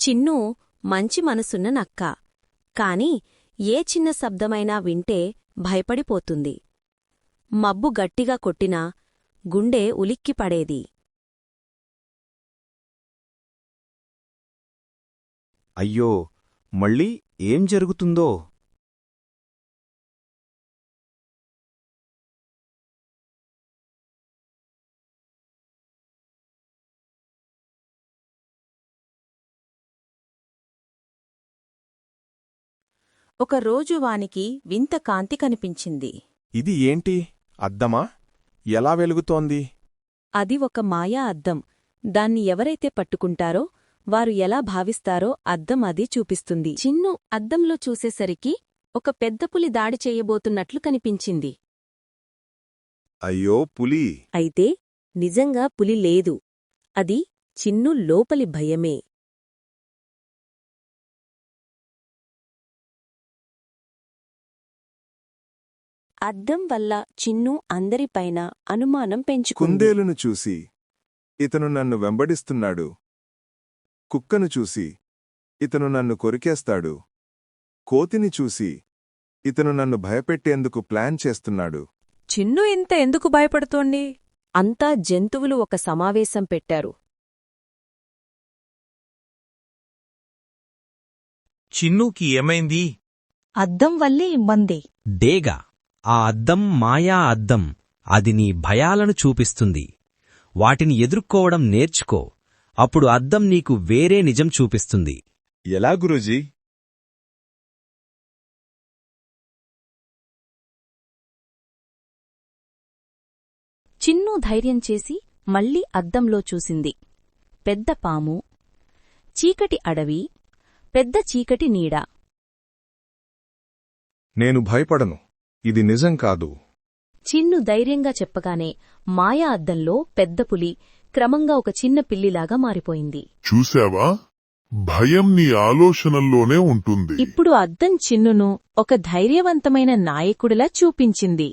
చిన్ను మంచి మనసున్న నక్క. కాని ఏ చిన్న శబ్దమైనా వింటే భయపడిపోతుంది. మబ్బు గట్టిగా కొట్టినా గుండె ఉలిక్కిపడేది. అయ్యో, మళ్ళీ ఏం జరుగుతుందో? ఒకరోజు వానికి వింత కాంతి కనిపించింది. ఇది ఏంటి? అద్దమా? ఎలా వెలుగుతోంది? అది ఒక మాయా అద్దం. దాన్ని ఎవరైతే పట్టుకుంటారో వారు ఎలా భావిస్తారో అద్దం అది చూపిస్తుంది. చిన్ను అద్దంలో చూసేసరికి ఒక పెద్ద పులి దాడి చెయ్యబోతున్నట్లు కనిపించింది. అయ్యో, పులి! అయితే నిజంగా పులి లేదు. అది చిన్ను లోపలి భయమే. అద్దం వల్ల చిన్ను అందరిపైన అనుమానం పెంచుకుంది. కుందేలును చూసి ఇతను నన్ను వెంబడిస్తున్నాడు. కుక్కను చూసి ఇతను నన్ను కొరికేస్తాడు. కోతిని చూసి ఇతను నన్ను భయపెట్టేందుకు ప్లాన్ చేస్తున్నాడు. చిన్ను ఇంత ఎందుకు భయపడుతోంది? అంతా జంతువులు ఒక సమావేశం పెట్టారు. చిన్నూకి ఏమైంది? అద్దం వల్లే ఇబ్బంది. డేగా, ఆ అద్దం మాయా అద్దం. అది నీ భయాలను చూపిస్తుంది. వాటిని ఎదుర్కోవడం నేర్చుకో. అప్పుడు అద్దం నీకు వేరే నిజం చూపిస్తుంది. ఎలా గురూజీ? చిన్ను ధైర్యం చేసి మళ్లీ అద్దంలో చూసింది. పెద్ద పాము, చీకటి అడవి, పెద్ద చీకటి నీడ. నేను భయపడను. ఇది నిజం కాదు. చిన్ను ధైర్యంగా చెప్పగానే మాయా అద్దంలో పెద్ద పులి క్రమంగా ఒక చిన్న పిల్లిలాగా మారిపోయింది. చూశావా? భయం నీ ఆలోచనల్లోనే ఉంటుంది. ఇప్పుడు అద్దం చిన్నును ఒక ధైర్యవంతమైన నాయకుడిలా చూపించింది.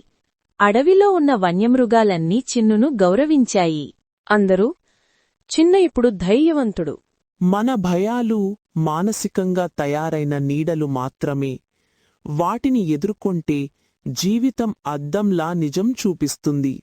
అడవిలో ఉన్న వన్యమృగాలన్నీ చిన్నును గౌరవించాయి. అందరూ చిన్న ఇప్పుడు ధైర్యవంతుడు. మన భయాలు మానసికంగా తయారైన నీడలు మాత్రమే. వాటిని ఎదుర్కొంటే జీవితం అద్దంలా నిజం చూపిస్తుంది.